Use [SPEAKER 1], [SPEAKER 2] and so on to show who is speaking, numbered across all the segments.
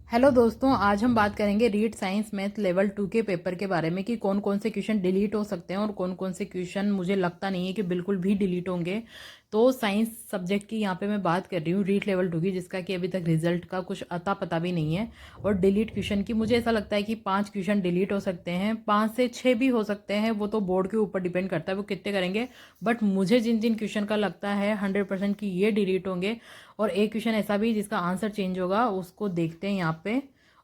[SPEAKER 1] Hello दोस्तों, आज हम बात करेंगे रीड साइंस मैथ लेवल 2 के पेपर के बारे में कि कौन कौन से क्वेश्चन डिलीट हो सकते हैं और कौन कौन से क्वेश्चन मुझे लगता नहीं है कि बिल्कुल भी डिलीट होंगे। तो साइंस सब्जेक्ट की यहाँ पे मैं बात कर रही हूँ रीड लेवल 2 की, जिसका कि अभी तक रिजल्ट का कुछ अता पता भी नहीं है। और डिलीट क्वेश्चन की मुझे ऐसा लगता है कि 5 क्वेश्चन डिलीट हो सकते हैं, 5 से 6 भी हो सकते हैं, वो तो बोर्ड के ऊपर डिपेंड करता है वो कितने करेंगे। बट मुझे जिन जिन क्वेश्चन का लगता है 100% कि ये डिलीट होंगे, और एक क्वेश्चन ऐसा भी जिसका आंसर चेंज होगा, उसको देखते हैं यहाँ पे।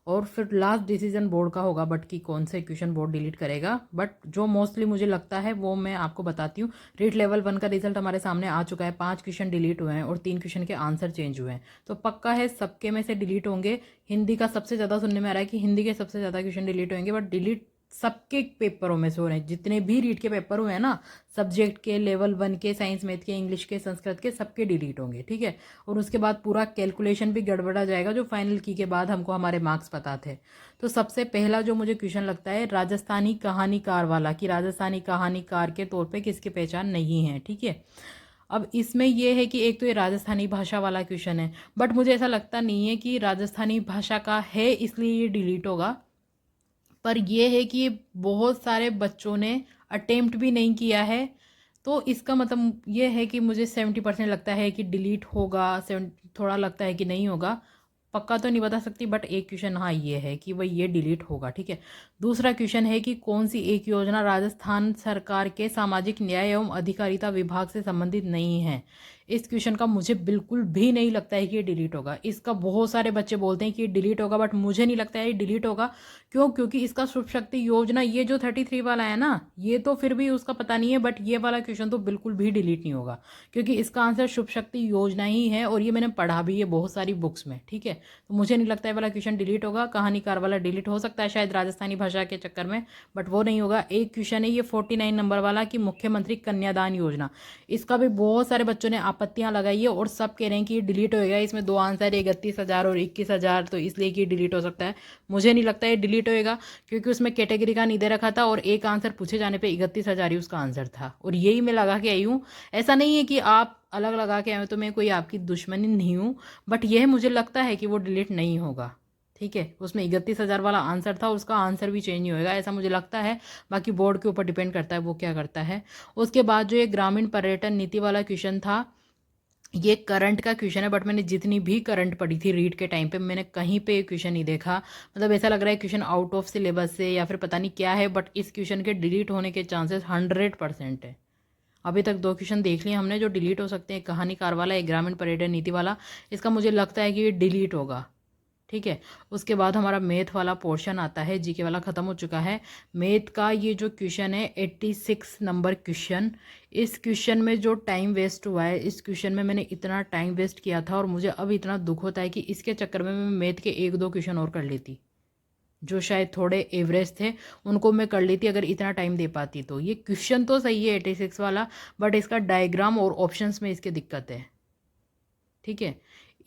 [SPEAKER 1] और फिर लास्ट डिसीजन बोर्ड का होगा, बट कि कौन से क्वेश्चन बोर्ड डिलीट करेगा। बट जो मोस्टली मुझे लगता है वो मैं आपको बताती हूँ। रीट लेवल 1 का रिजल्ट हमारे सामने आ चुका है, 5 क्वेश्चन डिलीट हुए हैं और 3 क्वेश्चन के आंसर चेंज हुए हैं, तो पक्का है सबके में से डिलीट होंगे। हिंदी का सबसे ज़्यादा सुनने में आ रहा है कि हिंदी के सबसे ज़्यादा क्वेश्चन डिलीट होंगे, बट डिलीट सबके पेपरों में से हो रहे हैं। जितने भी रीड के पेपर हुए हैं ना, सब्जेक्ट के, लेवल 1 के, साइंस मैथ के, इंग्लिश के, संस्कृत के, सबके डिलीट होंगे, ठीक है। और उसके बाद पूरा कैलकुलेशन भी गड़बड़ा जाएगा, जो फाइनल की के बाद हमको हमारे मार्क्स पता थे। तो सबसे पहला जो मुझे क्वेश्चन लगता है राजस्थानी कहानीकार वाला, कि राजस्थानी कहानीकार के तौर पे किसकी पहचान नहीं है, ठीक है। अब इसमें यह है कि एक तो ये राजस्थानी भाषा वाला क्वेश्चन है, बट मुझे ऐसा लगता नहीं है कि राजस्थानी भाषा का है इसलिए ये डिलीट होगा। पर यह है कि बहुत सारे बच्चों ने अटेम्प्ट भी नहीं किया है, तो इसका मतलब ये है कि मुझे 70% लगता है कि डिलीट होगा, 70 थोड़ा लगता है कि नहीं होगा। पक्का तो नहीं बता सकती, बट एक क्वेश्चन हाँ ये है कि वही ये डिलीट होगा, ठीक है। दूसरा क्वेश्चन है कि कौन सी एक योजना राजस्थान सरकार के सामाजिक न्याय एवं अधिकारिता विभाग से संबंधित नहीं है। इस क्वेश्चन का मुझे बिल्कुल भी नहीं लगता है कि ये डिलीट होगा। इसका बहुत सारे बच्चे बोलते हैं कि ये डिलीट होगा, बट मुझे नहीं लगता है ये डिलीट होगा। क्यों? क्योंकि इसका शुभ शक्ति योजना, ये जो 33 वाला है ना, ये तो फिर भी उसका पता नहीं है, बट ये वाला क्वेश्चन तो बिल्कुल भी डिलीट नहीं होगा, क्योंकि इसका आंसर शुभ शक्ति योजना ही है, और ये मैंने पढ़ा भी है बहुत सारी बुक्स में, ठीक है। तो मुझे नहीं लगता है वाला क्वेश्चन डिलीट होगा। कहानीकार वाला डिलीट हो सकता है शायद राजस्थानी भाषा के चक्कर में, बट वो नहीं होगा। एक क्वेश्चन है ये 49 नंबर वाला कि मुख्यमंत्री कन्यादान योजना, इसका भी बहुत सारे बच्चों ने आपत्तियां लगाई है और सब कह रहे हैं कि ये डिलीट होएगा। इसमें दो आंसर है, 31,000 और 21,000, तो इसलिए कि डिलीट हो सकता है। मुझे नहीं लगता है डिलीट होएगा, क्योंकि उसमें कैटेगरी का नहीं दे रखा था, और एक आंसर पूछे जाने पे 31,000 ही उसका आंसर था, और यही मैं लगा के आई हूँ। ऐसा नहीं है कि आप अलग लगा के आए हो, तो मैं कोई आपकी दुश्मनी नहीं हूँ, बट यह मुझे लगता है कि वो डिलीट नहीं होगा, ठीक है। उसमें 31,000 वाला आंसर था, उसका आंसर भी चेंज नहीं होएगा, ऐसा मुझे लगता है। बाकी बोर्ड के ऊपर डिपेंड करता है वो क्या करता है। उसके बाद जो ये ग्रामीण पर्यटन नीति वाला क्वेश्चन था, ये करंट का क्वेश्चन है, बट मैंने जितनी भी करंट पढ़ी थी रीड के टाइम पे, मैंने कहीं पे ये क्वेश्चन नहीं देखा। मतलब ऐसा लग रहा है क्वेश्चन आउट ऑफ सिलेबस से या फिर पता नहीं क्या है, बट इस क्वेश्चन के डिलीट होने के चांसेस 100% है। अभी तक 2 क्वेश्चन देख लिए हमने जो डिलीट हो सकते हैं, कहानीकार वाला, एक ग्रामीण पर्यटन नीति वाला। इसका मुझे लगता है कि ये डिलीट होगा, ठीक है। उसके बाद हमारा मैथ वाला पोर्शन आता है, जीके वाला ख़त्म हो चुका है। मैथ का ये जो क्वेश्चन है 86 नंबर क्वेश्चन, इस क्वेश्चन में जो टाइम वेस्ट हुआ है, इस क्वेश्चन में मैंने इतना टाइम वेस्ट किया था, और मुझे अब इतना दुख होता है कि इसके चक्कर में मैं मैथ के 1-2 क्वेश्चन और कर लेती, जो शायद थोड़े एवरेज थे, उनको मैं कर लेती अगर इतना टाइम दे पाती। तो ये क्वेश्चन तो सही है 86 वाला, बट इसका डायग्राम और ऑप्शंस में इसकी दिक्कत है, ठीक है।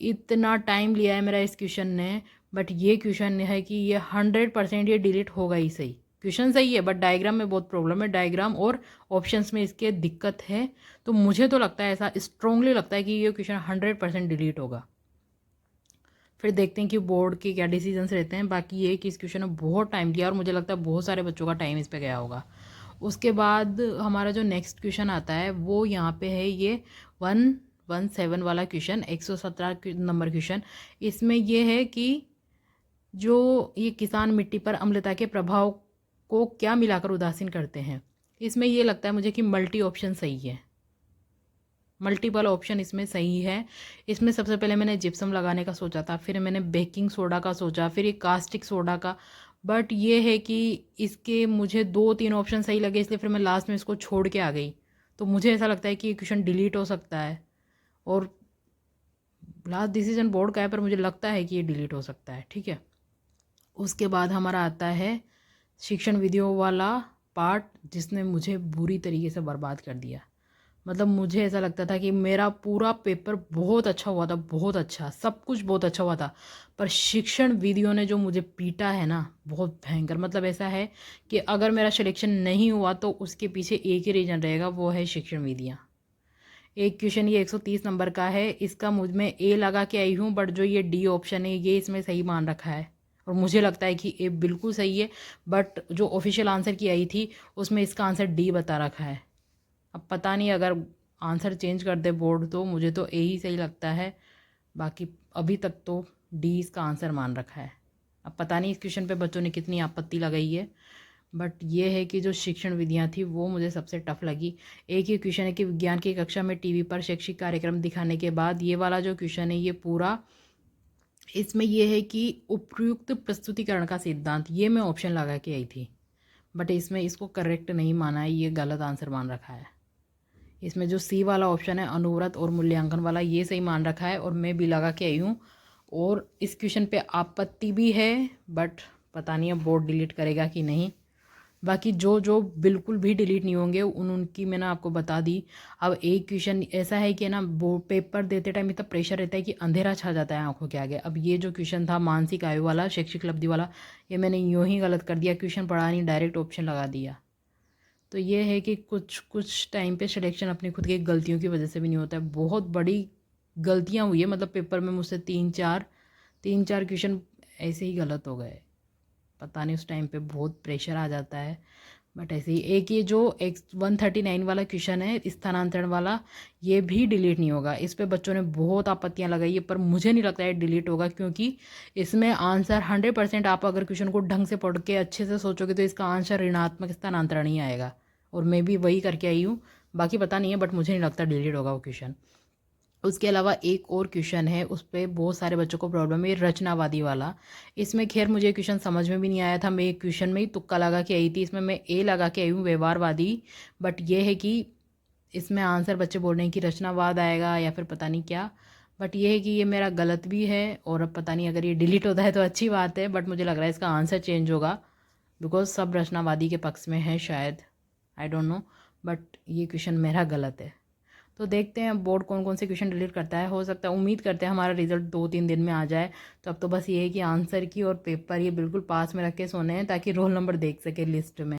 [SPEAKER 1] इतना टाइम लिया है मेरा इस क्वेश्चन ने, बट ये क्वेश्चन है कि ये 100% ये डिलीट होगा ही। सही क्वेश्चन सही है, बट डायग्राम में बहुत प्रॉब्लम है, डायग्राम और ऑप्शंस में इसके दिक्कत है। तो मुझे तो लगता है, ऐसा स्ट्रांगली लगता है कि ये क्वेश्चन 100% डिलीट होगा। फिर देखते हैं कि बोर्ड के क्या डिसीजंस रहते हैं। बाकी ये कि इस क्वेश्चन में बहुत टाइम लिया, और मुझे लगता है बहुत सारे बच्चों का टाइम इस पे गया होगा। उसके बाद हमारा जो नेक्स्ट क्वेश्चन आता है वो यहाँ पे है ये 117 वाला क्वेश्चन, 117 नंबर क्वेश्चन। इसमें ये है कि जो ये किसान मिट्टी पर अम्लता के प्रभाव को क्या मिलाकर उदासीन करते हैं। इसमें ये लगता है मुझे कि मल्टी ऑप्शन सही है, मल्टीपल ऑप्शन इसमें सही है। इसमें सबसे पहले मैंने जिप्सम लगाने का सोचा था, फिर मैंने बेकिंग सोडा का सोचा, फिर ये कास्टिक सोडा का। बट ये है कि इसके मुझे 2-3 ऑप्शन सही लगे, इसलिए फिर मैं लास्ट में इसको छोड़ के आ गई। तो मुझे ऐसा लगता है कि ये क्वेश्चन डिलीट हो सकता है, और लास्ट डिसीजन बोर्ड का है, पर मुझे लगता है कि ये डिलीट हो सकता है, ठीक है। उसके बाद हमारा आता है शिक्षण विधियों वाला पार्ट, जिसने मुझे बुरी तरीके से बर्बाद कर दिया। मतलब मुझे ऐसा लगता था कि मेरा पूरा पेपर बहुत अच्छा हुआ था, बहुत अच्छा, सब कुछ बहुत अच्छा हुआ था, पर शिक्षण विधियों ने जो मुझे पीटा है ना, बहुत भयंकर। मतलब ऐसा है कि अगर मेरा सिलेक्शन नहीं हुआ तो उसके पीछे एक ही रीज़न रहेगा, वो है शिक्षण विधियाँ। एक क्वेश्चन ये 130 नंबर का है, इसका मुझ में ए लगा के आई हूँ, बट जो ये डी ऑप्शन है ये इसमें सही मान रखा है और मुझे लगता है कि ए बिल्कुल सही है, बट जो ऑफिशियल आंसर की आई थी उसमें इसका आंसर डी बता रखा है। अब पता नहीं, अगर आंसर चेंज कर दे बोर्ड तो मुझे तो ए ही सही लगता है, बाकी अभी तक तो डी इसका आंसर मान रखा है। अब पता नहीं इस क्वेश्चन पे बच्चों ने कितनी आपत्ति लगाई है, बट ये है कि जो शिक्षण विधियाँ थी वो मुझे सबसे टफ लगी। एक ही क्वेश्चन है कि विज्ञान की कक्षा में टीवी पर शैक्षिक कार्यक्रम दिखाने के बाद, ये वाला जो क्वेश्चन है ये पूरा, इसमें ये है कि उपयुक्त प्रस्तुतिकरण का सिद्धांत, ये मैं ऑप्शन लगा के आई थी, बट इसमें इसको करेक्ट नहीं माना है, ये गलत आंसर मान रखा है। इसमें जो सी वाला ऑप्शन है अनुव्रत और मूल्यांकन वाला, ये सही मान रखा है और मैं भी लगा के आई हूँ। और इस क्वेश्चन पे आपत्ति भी है, बट पता नहीं अब बोर्ड डिलीट करेगा कि नहीं। बाकी जो जो बिल्कुल भी डिलीट नहीं होंगे उनकी मैंने आपको बता दी। अब एक क्वेश्चन ऐसा है कि ना, वो पेपर देते टाइम इतना प्रेशर रहता है कि अंधेरा छा जाता है आंखों के आगे। अब ये जो क्वेश्चन था मानसिक आयु वाला, शैक्षिक उपलब्धि वाला, ये मैंने यूँ ही गलत कर दिया, क्वेश्चन पढ़ा नहीं, डायरेक्ट ऑप्शन लगा दिया। तो ये है कि कुछ कुछ टाइम पे सिलेक्शन अपनी खुद की गलतियों की वजह से भी नहीं होता है। बहुत बड़ी गलतियाँ हुई है, मतलब पेपर में मुझसे तीन चार क्वेश्चन ऐसे ही गलत हो गए। पता नहीं उस टाइम पे बहुत प्रेशर आ जाता है, बट ऐसे ही। एक ये जो 139 वाला क्वेश्चन है स्थानांतरण वाला, ये भी डिलीट नहीं होगा। इस पे बच्चों ने बहुत आपत्तियां लगाई है, पर मुझे नहीं लगता है डिलीट होगा, क्योंकि इसमें आंसर 100%, आप अगर क्वेश्चन को ढंग से पढ़ के अच्छे से सोचोगे तो इसका आंसर ऋणात्मक स्थानांतरण ही आएगा, और मैं भी वही करके आई हूँ। बाकी पता नहीं है, बट मुझे नहीं लगता डिलीट होगा वो क्वेश्चन। उसके अलावा एक और क्वेश्चन है, उस पर बहुत सारे बच्चों को प्रॉब्लम है, रचनावादी वाला। इसमें खैर मुझे क्वेश्चन समझ में भी नहीं आया था, मैं एक क्वेश्चन में ही तुक्का लगा के आई थी। इसमें मैं ए लगा के आई हूँ व्यवहारवादी, बट ये है कि इसमें आंसर बच्चे बोल रहे हैं कि रचनावाद आएगा या फिर पता नहीं क्या। बट ये है कि ये मेरा गलत भी है, और अब पता नहीं अगर ये डिलीट होता है तो अच्छी बात है, बट मुझे लग रहा है इसका आंसर चेंज होगा, बिकॉज सब रचनावादी के पक्ष में है शायद, आई डोंट नो, बट ये क्वेश्चन मेरा गलत है। तो देखते हैं बोर्ड कौन कौन से क्वेश्चन डिलीट करता है। हो सकता है, उम्मीद करते हैं हमारा रिजल्ट 2-3 दिन में आ जाए। तो अब तो बस ये है कि आंसर की और पेपर ये बिल्कुल पास में रख के सोने हैं, ताकि रोल नंबर देख सके लिस्ट में।